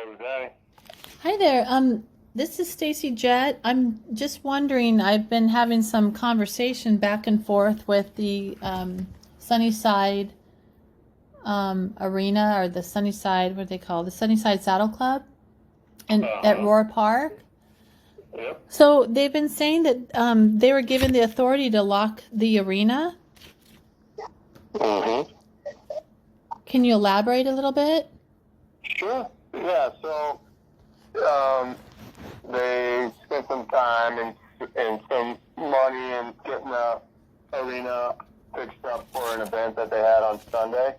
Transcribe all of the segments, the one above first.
every day. Hi there. This is Stacy Jett. I'm just wondering, I've been having some conversation back and forth with the Sunnyside Arena, or the Sunnyside, what do they call it? The Sunnyside Saddle Club and at Uh-huh. Roar Park. Yep. So they've been saying that they were given the authority to lock the arena. Mm-hmm. Can you elaborate a little bit? Sure. Yeah. So, um, they spent some time and some money in getting the arena fixed up for an event that they had on Sunday.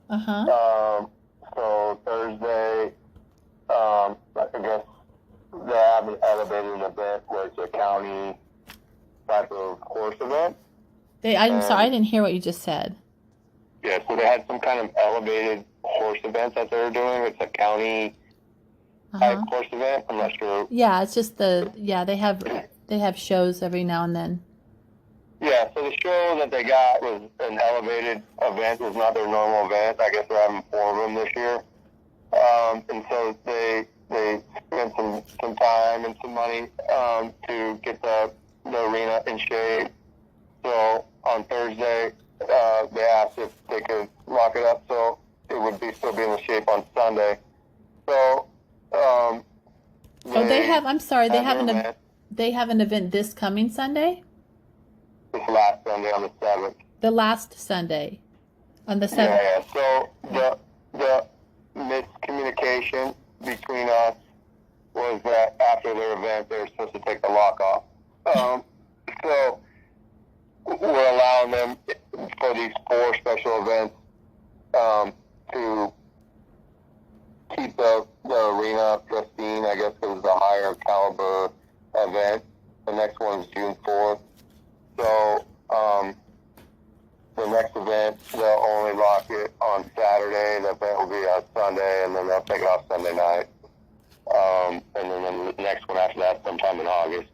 Uh-huh. So Thursday, I guess they have an elevated event where it's a county type of horse event. I'm sorry, I And didn't hear what you just said. yeah, so they had some kind of elevated horse event that they were doing. It's a county type Uh-huh. horse event. I'm not sure. Yeah, it's just they have shows every now and then. Yeah, so the show that they got was an elevated event. It was not their normal event. I guess they're having four of them this year. And so they spent some time and some money to get the arena in shape. So on Thursday, they asked if they could lock it up so it would still be in the shape on Sunday. So Oh, they I'm sorry, had their event they have an event this coming Sunday? this last Sunday on the 7th. The last Sunday on the Yeah, 7th. yeah. So the miscommunication between us was that after their event, they were supposed to take the lock off. So we're allowing them for these four special events to keep the arena pristine, I guess, because it's a higher caliber event. The next one's June 4th. So the next event, they'll only lock it on Saturday. The event will be on Sunday, and then they'll take it off Sunday night. And then the next one after that, sometime in August.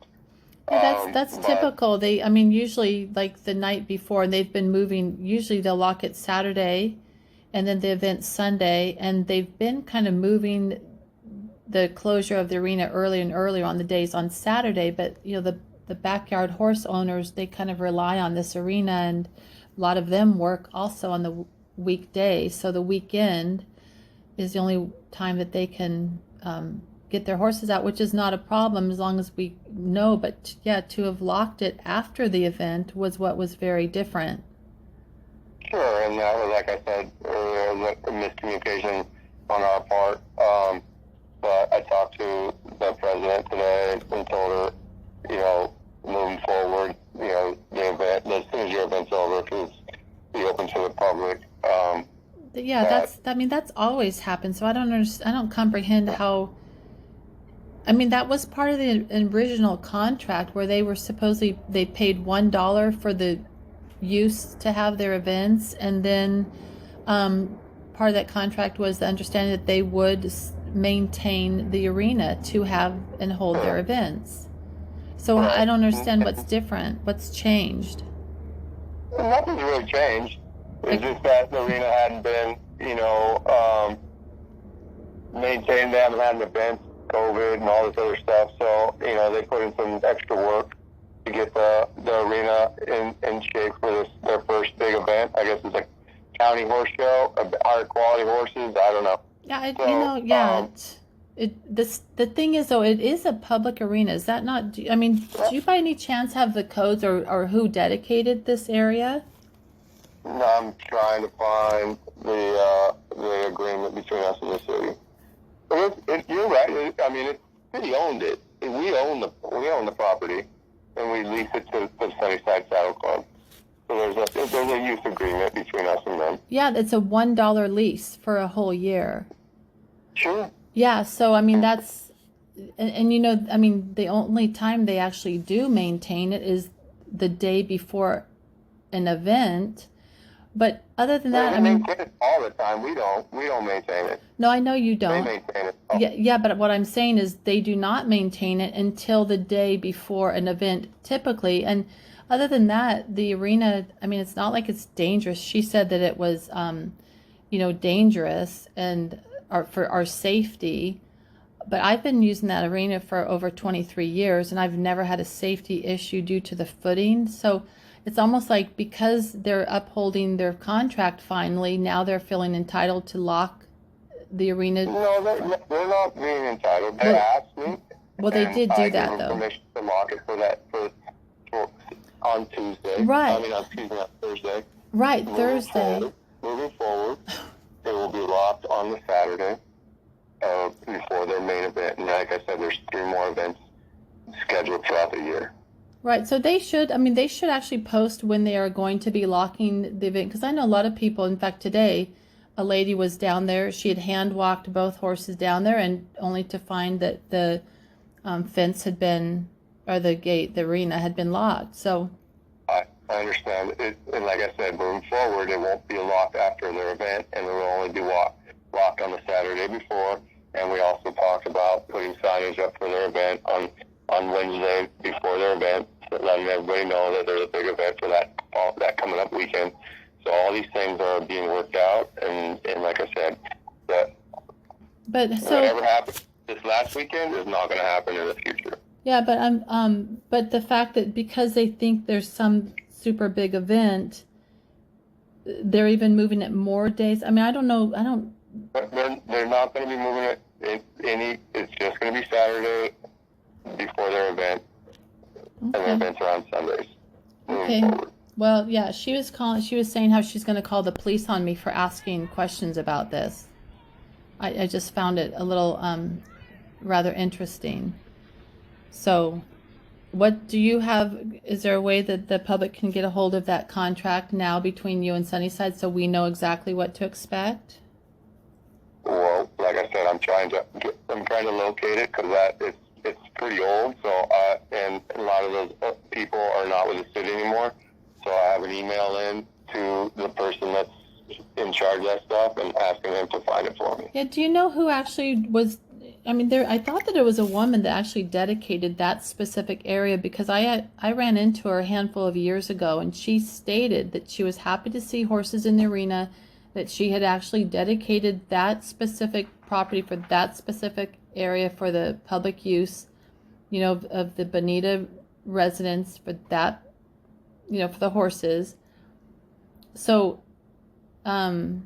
Yeah, that's But typical. I mean, usually like the night before, and they've been moving. Usually they'll lock it Saturday, and then the event Sunday, and they've been kind of moving the closure of the arena earlier and earlier on the days on Saturday. But the backyard horse owners, they kind of rely on this arena, and a lot of them work also on the weekday. So the weekend is the only time that they can get their horses out, which is not a problem as long as we know. But yeah, to have locked it after the event was what was very different. sure, and that was, like I said earlier, was a miscommunication on our part. But I talked to the president today and told her, moving forward, the event, as soon as your event's over, to be open to the public. Yeah, That that's always happened. So I don't understand, I don't comprehend how. I mean, that was part of the original contract where they paid $1 for the use to have their events, and then part of that contract was the understanding that they would maintain the arena to have and hold their Sure, events. So I right. don't understand what's different, what's changed. Nothing's really changed. It's Like, just that the arena hadn't been, maintained. They haven't had an event, COVID, and all this other stuff. So, they put in some extra work to get the arena in shape for their first big event. I guess it's a county horse show, higher quality horses. I don't know. yeah, So, yeah. The thing is, though, it is a public arena. Is that not? I mean, yeah, do you by any chance have the codes, or who dedicated this area? I'm trying to find the agreement between us and the city. But you're right. I mean, the city owned it. We own the property, and we lease it to the Sunnyside Saddle Club. So there's a use agreement between us and them. Yeah, it's a $1 lease for a whole year. Sure. Yeah, so I mean and I mean the only time they actually do maintain it is the day before an event. But other than Well, that, they I mean, maintain it all the time. We don't. We don't maintain it. no, I know you They don't. maintain it. Oh, Yeah, yeah, but what I'm saying is they do not maintain it until the day before an event typically. And other than that, the arena, I mean, it's not like it's dangerous. She said that it was dangerous and for our safety. but I've been using that arena for over 23 years, and I've never had a safety issue due to the footing. So it's almost like because they're upholding their contract finally, now they're feeling entitled to lock the arena. No, they're not being entitled. They Well, asked me. well, they and did I do that gave them though. permission to lock it for on Tuesday. Right. I mean, excuse me, on Thursday. Right, Moving Thursday. moving forward, it will be locked on the Saturday before their main event. And like I said, there's 3 more events scheduled throughout the year. Right, so they should, I mean, they should actually post when they are going to be locking the event, because I know a lot of people, in fact, today, a lady was down there, she had hand walked both horses down there, and only to find that the fence had been, or the gate, the arena had been locked, so. I understand. And like I said, moving forward, it won't be locked after their event, and it will only be locked on the Saturday before. And we also talked about putting signage up for their event on Wednesday before their event, so letting everybody know that there's a big event for that coming up weekend. So all these things are being worked out, and like I said, whatever happened this last weekend is not going to happen in the future. Yeah, but the fact that because they think there's some super big event, they're even moving it more days. I mean, I don't know. They're not going to be moving it it's just going to be Saturday before their event, and their events are on Sundays. Okay. Well, yeah, she was saying how she's going to call the police on me for asking questions about this. I just found it a little rather interesting. So, what do you have? Is there a way that the public can get a hold of that contract now between you and Sunnyside, so we know exactly what to expect? Well, like I said, I'm trying to locate it because it's pretty old. So and a lot of those people are not with the city anymore. So I have an email in to the person that's in charge of that stuff and asking him to find it for me. Yeah. Do you know who actually was? I mean, I thought that it was a woman that actually dedicated that specific area, because I ran into her a handful of years ago, and she stated that she was happy to see horses in the arena, that she had actually dedicated that specific property for that specific area for the public use, you know, of the Bonita residents, for that, you know, for the horses. So, I mean,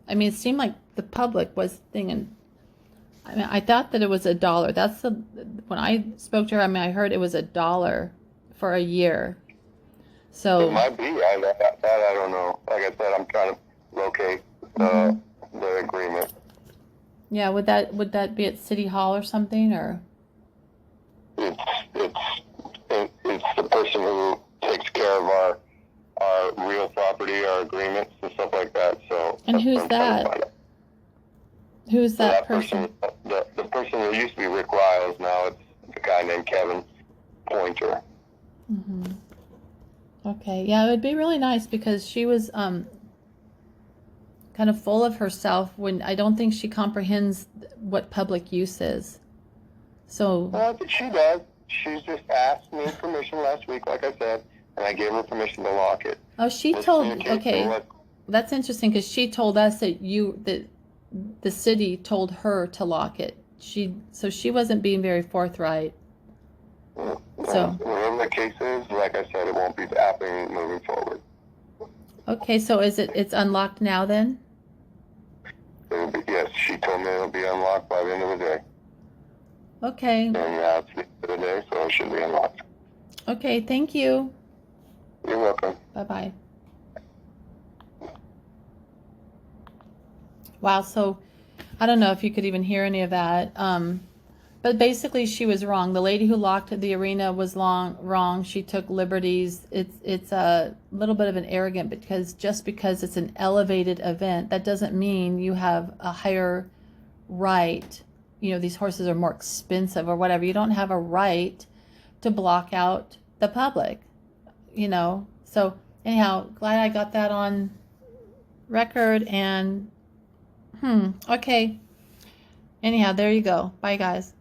it seemed like the public was thinking. I mean, I thought that it was $1. When I spoke to her, I mean, I heard it was $1 for a year. So it might be. I don't know. Like I said, I'm trying to locate the agreement. Yeah, would that be at City Hall or something, or? It's the person who takes care of our real property, our agreements and stuff like that. So. And who's that? Who's that person? The person who used to be Rick Riles, now it's a guy named Kevin Pointer. Mm-hmm. Okay, yeah, it would be really nice, because she was kind of full of herself when I don't think she comprehends what public use is. So. Well, she does. She's just asked me permission last week, like I said, and I gave her permission to lock it. Oh, okay, that's interesting, because she told us that the city told her to lock it. So she wasn't being very forthright. So whatever the case is, like I said, it won't be happening moving forward. Okay, so it's unlocked now then? Yes, she told me it'll be unlocked by the end of the day. Okay. And now it's the end of the day, so it should be unlocked. Okay, thank you. You're welcome. Bye-bye. Wow, so I don't know if you could even hear any of that. But basically she was wrong. The lady who locked the arena was wrong. She took liberties. It's a little bit of an arrogant, because just because it's an elevated event, that doesn't mean you have a higher right. You know, these horses are more expensive or whatever. You don't have a right to block out the public, you know. So anyhow, glad I got that on record. And okay. Anyhow, there you go. Bye, guys.